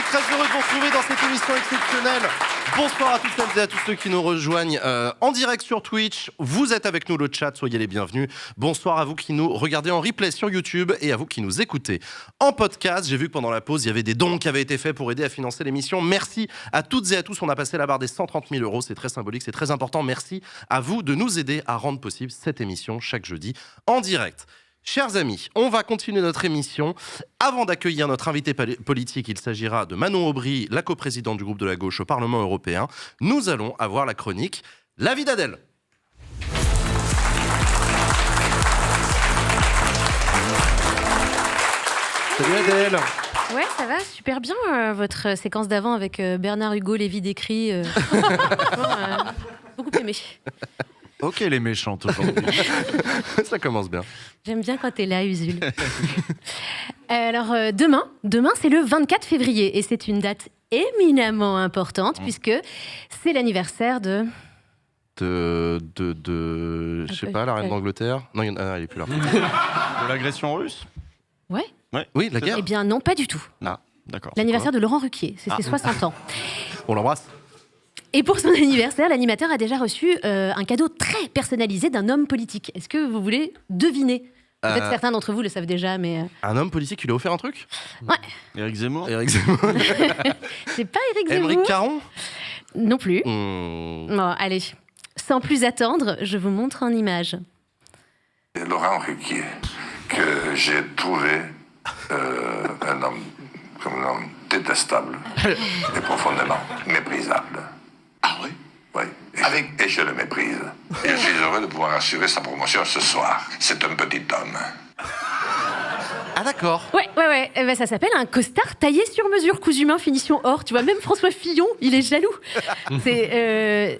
très heureux de vous retrouver dans cette émission exceptionnelle. Bonsoir à toutes celles et à tous ceux qui nous rejoignent en direct sur Twitch. Vous êtes avec nous, le chat, soyez les bienvenus. Bonsoir à vous qui nous regardez en replay sur YouTube et à vous qui nous écoutez en podcast. J'ai vu que pendant la pause, il y avait des dons qui avaient été faits pour aider à financer l'émission. Merci à toutes et à tous. On a passé la barre des 130 000 €. C'est très symbolique, c'est très important. Merci à vous de nous aider à rendre possible cette émission chaque jeudi en direct. Chers amis, on va continuer notre émission. Avant d'accueillir notre invité politique, il s'agira de Manon Aubry, la coprésidente du groupe de la gauche au Parlement européen. Nous allons avoir la chronique La vie d'Adèle. Salut Adèle. Ouais, ça va, super bien, votre séquence d'avant avec Bernard Hugo, Lévy Descry. Beaucoup aimé. Ok, les méchantes aujourd'hui. Ça commence bien. J'aime bien quand t'es là, Usul. Alors, demain, c'est le 24 février et c'est une date éminemment importante puisque c'est l'anniversaire de... Je sais pas, la reine d'Angleterre. Non, elle est plus là. De l'agression russe ? Ouais. Oui, la guerre. Eh bien, non, pas du tout. Ah, d'accord. L'anniversaire de Laurent Ruquier, c'est ses 60 ans. On l'embrasse. Et pour son anniversaire, l'animateur a déjà reçu un cadeau très personnalisé d'un homme politique. Est-ce que vous voulez deviner ? Peut-être certains d'entre vous le savent déjà, mais... Un homme politique, il lui a offert un truc ? Ouais. Éric Zemmour ? Éric Zemmour. C'est pas Éric Zemmour. Émeric Caron ? Non plus. Bon, allez. Sans plus attendre, je vous montre en image. Laurent Ruquier, que j'ai trouvé un homme détestable et profondément méprisable. Ah oui? Oui, et je le méprise. Et je suis heureux de pouvoir assurer sa promotion ce soir. C'est un petit homme. Ah d'accord. Ouais. Eh ben, ça s'appelle un costard taillé sur mesure, cousu main, finition or. Tu vois, même François Fillon, il est jaloux. C'est...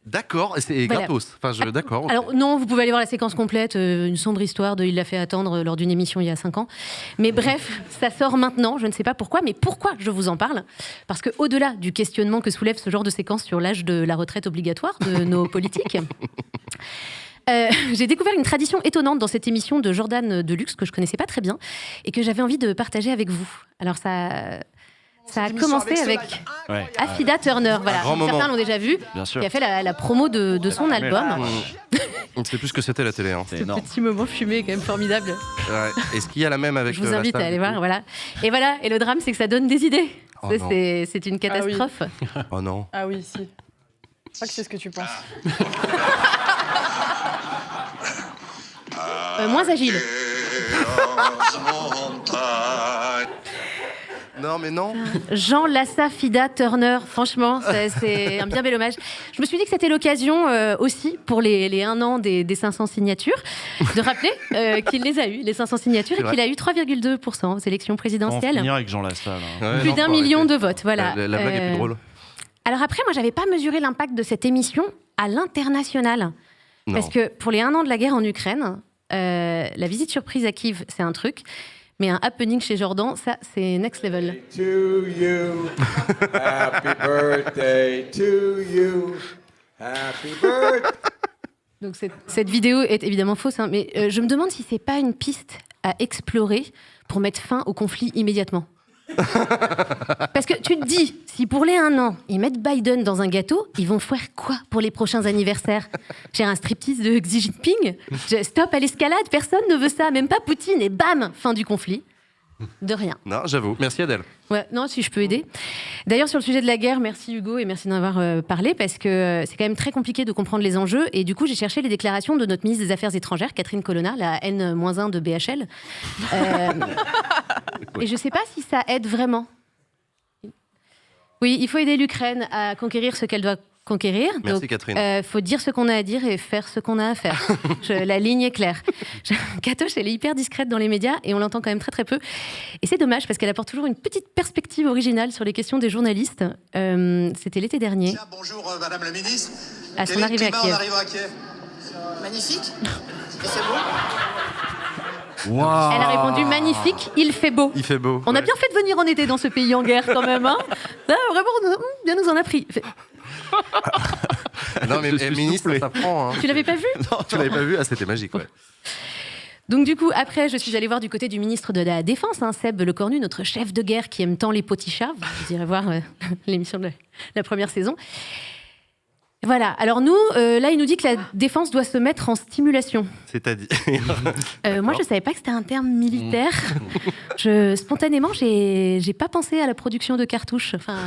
D'accord, et c'est Voilà. gratos. Enfin, d'accord. Okay. Alors non, vous pouvez aller voir la séquence complète, une sombre histoire de Il l'a fait attendre lors d'une émission il y a 5 ans. Mais bref, ça sort maintenant, je ne sais pas pourquoi, mais pourquoi je vous en parle ? Parce que au-delà du questionnement que soulève ce genre de séquence sur l'âge de la retraite obligatoire de nos politiques, j'ai découvert une tradition étonnante dans cette émission de Jordan Deluxe que je connaissais pas très bien et que j'avais envie de partager avec vous. Alors ça a commencé avec Affida Turner, voilà. Certains l'ont déjà vu, qui a fait la promo de son album. On ne sait plus ce que c'était la télé. Hein. Ce petit moment fumé, quand même formidable. Ouais. Est-ce qu'il y a la même avec Je vous invite à aller voir, voilà. Et le drame, c'est que ça donne des idées. Oh c'est une catastrophe. Ah oui. Oh non. Ah oui, si. Je crois que c'est ce que tu penses. Moins agile. Non, mais non. Jean Lassa Fida Turner, franchement, c'est un bien bel hommage. Je me suis dit que c'était l'occasion aussi, pour les 1 an des 500 signatures, de rappeler qu'il les a eues, les 500 signatures, et qu'il a eu 3,2% aux élections présidentielles. On va finir avec Jean Lassa, là. Ouais, plus d'1 million de votes, voilà. La blague est plus drôle. Alors après, moi, j'avais pas mesuré l'impact de cette émission à l'international. Non. Parce que pour les 1 an de la guerre en Ukraine, la visite surprise à Kiev, c'est un truc. Mais un happening chez Jordan, ça, c'est next level. To you, happy birthday to you, happy birthday. Donc cette vidéo est évidemment fausse, hein, mais je me demande si c'est pas une piste à explorer pour mettre fin au conflit immédiatement. Parce que tu te dis, si pour les 1 an, ils mettent Biden dans un gâteau, ils vont faire quoi pour les prochains anniversaires ? J'ai un striptease de Xi Jinping ? Stop à l'escalade, personne ne veut ça, même pas Poutine, et bam, fin du conflit. De rien. Non, j'avoue. Merci Adèle. Ouais, non, si je peux aider. D'ailleurs, sur le sujet de la guerre, merci Hugo et merci d'en avoir parlé parce que c'est quand même très compliqué de comprendre les enjeux. Et du coup, j'ai cherché les déclarations de notre ministre des Affaires étrangères, Catherine Colonna, la N-1 de BHL. Et je ne sais pas si ça aide vraiment. Oui, il faut aider l'Ukraine à conquérir ce qu'elle doit conquérir. Merci donc, Catherine. Faut dire ce qu'on a à dire et faire ce qu'on a à faire. La ligne est claire. Katoche, elle est hyper discrète dans les médias et on l'entend quand même très très peu. Et c'est dommage parce qu'elle apporte toujours une petite perspective originale sur les questions des journalistes. C'était l'été dernier. Tiens, bonjour Madame la Ministre. À son arrivée à Kiev. À Kiev. Magnifique. Et c'est beau. Wow. Elle a répondu magnifique, il fait beau. Il fait beau. On a bien fait de venir en été dans ce pays en guerre quand même. Hein. Là, vraiment, bien nous en a pris. Non mais ministre, ça prend. Hein. Tu l'avais pas vu ? Non, tu l'avais pas vu. Ah, c'était magique, ouais. Donc du coup, après, je suis allée voir du côté du ministre de la Défense, Seb Lecornu, notre chef de guerre qui aime tant les potichats. Vous irez voir l'émission de la première saison. Voilà. Alors nous, là, il nous dit que la défense doit se mettre en stimulation. C'est-à-dire Moi, je savais pas que c'était un terme militaire. Spontanément, j'ai pas pensé à la production de cartouches. Enfin,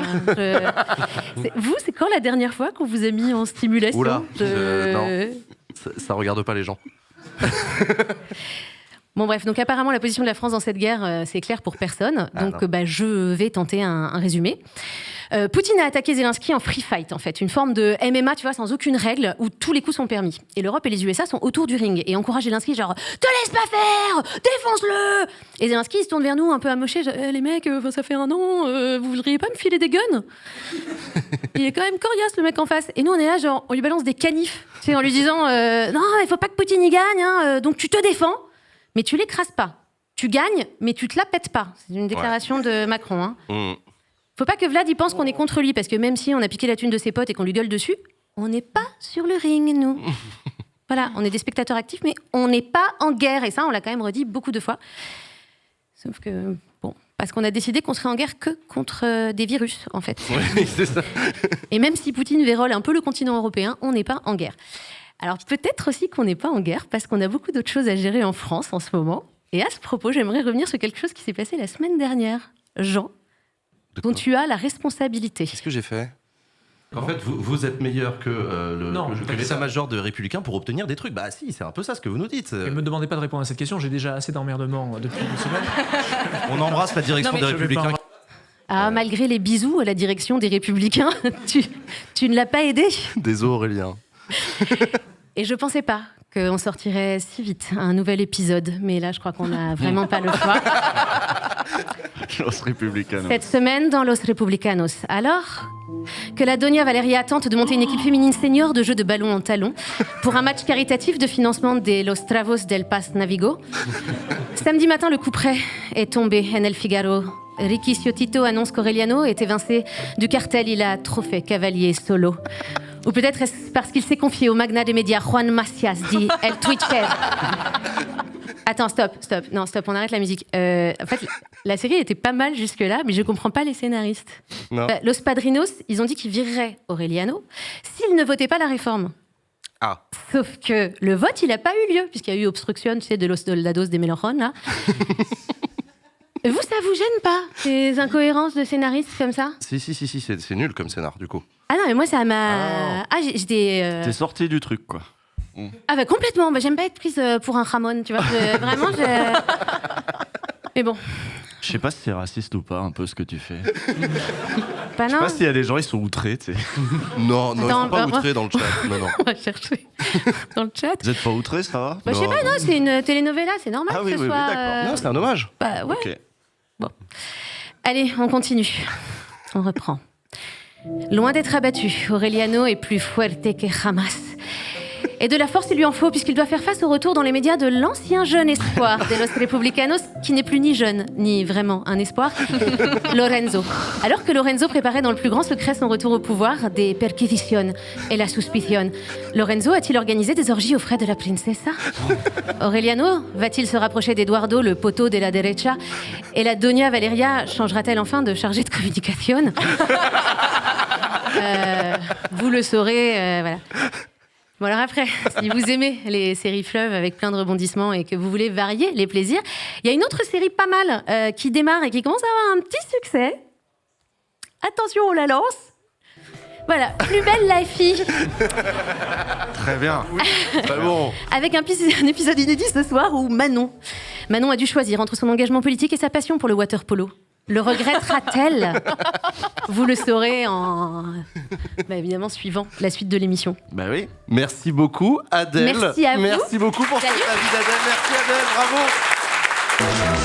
vous, c'est quand la dernière fois qu'on vous a mis en stimulation? Oula, non. Ça regarde pas les gens. Bon bref, donc apparemment la position de la France dans cette guerre, c'est clair pour personne. Donc je vais tenter un résumé. Poutine a attaqué Zelensky en free fight, en fait, une forme de MMA, tu vois, sans aucune règle, où tous les coups sont permis. Et l'Europe et les USA sont autour du ring et encouragent Zelensky, genre « Te laisse pas faire, défonce-le !» Et Zelensky il se tourne vers nous un peu amoché, les mecs, ça fait 1 an, vous voudriez pas me filer des guns? Il est quand même coriace le mec en face. Et nous on est là, genre, on lui balance des canifs, tu sais, en lui disant non, il faut pas que Poutine y gagne, donc tu te défends, mais tu l'écrases pas. Tu gagnes, mais tu te la pètes pas. C'est une déclaration de Macron. Faut pas que Vlad y pense qu'on est contre lui, parce que même si on a piqué la thune de ses potes et qu'on lui gueule dessus, on n'est pas sur le ring, nous. Voilà, on est des spectateurs actifs, mais on n'est pas en guerre. Et ça, on l'a quand même redit beaucoup de fois. Sauf que, bon, parce qu'on a décidé qu'on serait en guerre que contre des virus, en fait. Oui, c'est ça. Et même si Poutine vérole un peu le continent européen, on n'est pas en guerre. Alors peut-être aussi qu'on n'est pas en guerre, parce qu'on a beaucoup d'autres choses à gérer en France en ce moment. Et à ce propos, j'aimerais revenir sur quelque chose qui s'est passé la semaine dernière. Jean, dont tu as la responsabilité. Qu'est-ce que j'ai fait? En fait, vous êtes meilleur que l'état-major de Républicains pour obtenir des trucs. Bah si, c'est un peu ça ce que vous nous dites. Ne me demandez pas de répondre à cette question, j'ai déjà assez d'emmerdement depuis une semaine. On embrasse la direction des Républicains. Ah, malgré les bisous à la direction des Républicains, tu ne l'as pas aidé. Désolé Aurélien. Et je pensais pas qu'on sortirait si vite un nouvel épisode, mais là je crois qu'on n'a vraiment pas le choix. Los Republicanos. Cette semaine dans Los Republicanos. Alors que la Doña Valeria tente de monter une équipe féminine senior de jeu de ballon en talons pour un match caritatif de financement des Los Travos del Paz Navigo. Samedi matin, le coup près est tombé en El Figaro. Ricky Ciotito annonce qu'Aureliano est évincé du cartel Il a trophée cavalier solo. Ou peut-être est-ce parce qu'il s'est confié au magnat des médias Juan Macias, dit El Twitcher. Attends, stop, on arrête la musique. En fait, la série était pas mal jusque-là, mais je comprends pas les scénaristes. Non. Los Padrinos, ils ont dit qu'ils vireraient Aureliano s'ils ne votaient pas la réforme. Ah. Sauf que le vote, il a pas eu lieu, puisqu'il y a eu obstruction, tu sais, de Los Soldados de Melorón, là. Vous, ça vous gêne pas, ces incohérences de scénaristes comme ça? Si, c'est nul comme scénar, du coup. Ah non, mais moi, ça m'a... Ah, j'étais... T'es sorti du truc, quoi. Ah bah complètement, j'aime pas être prise pour un Ramon, tu vois. Vraiment, Mais bon. Je sais pas si c'est raciste ou pas, un peu, ce que tu fais. Pas Je sais pas s'il y a des gens, ils sont outrés, tu sais. Non, ils Attends, sont pas outrés dans le chat. Non. On va chercher dans le chat. Vous êtes pas outrés, ça va? Bah, je sais pas, non, c'est une telenovela, c'est normal Ah que oui, ce oui, soit... d'accord. Non, c'est un hommage. Bah ouais. Ok. Bon. Allez, on continue. On reprend. Loin d'être abattu, Aureliano est plus fuerte que jamás. Et de la force, il lui en faut, puisqu'il doit faire face au retour dans les médias de l'ancien jeune espoir de Los Republicanos, qui n'est plus ni jeune, ni vraiment un espoir, Lorenzo. Alors que Lorenzo préparait dans le plus grand secret son retour au pouvoir, des perquisitions et la suspicion, Lorenzo a-t-il organisé des orgies aux frais de la princesa? Aureliano va-t-il se rapprocher d'Eduardo, le poteau de la derecha? Et la Doña Valeria changera-t-elle enfin de chargée de communication? Vous le saurez, voilà. Bon alors après, si vous aimez les séries fleuves avec plein de rebondissements et que vous voulez varier les plaisirs, il y a une autre série pas mal qui démarre et qui commence à avoir un petit succès. Attention, on la lance. Voilà, Plus belle la fille. Très bien. Très bon. Avec un épisode inédit ce soir où Manon a dû choisir entre son engagement politique et sa passion pour le water polo. Le regrettera-t-elle? Vous le saurez évidemment suivant la suite de l'émission. Bah oui. Merci beaucoup, Adèle. Merci à vous. Merci beaucoup pour cet Salut. avis d'Adèle. Merci, Adèle. Bravo.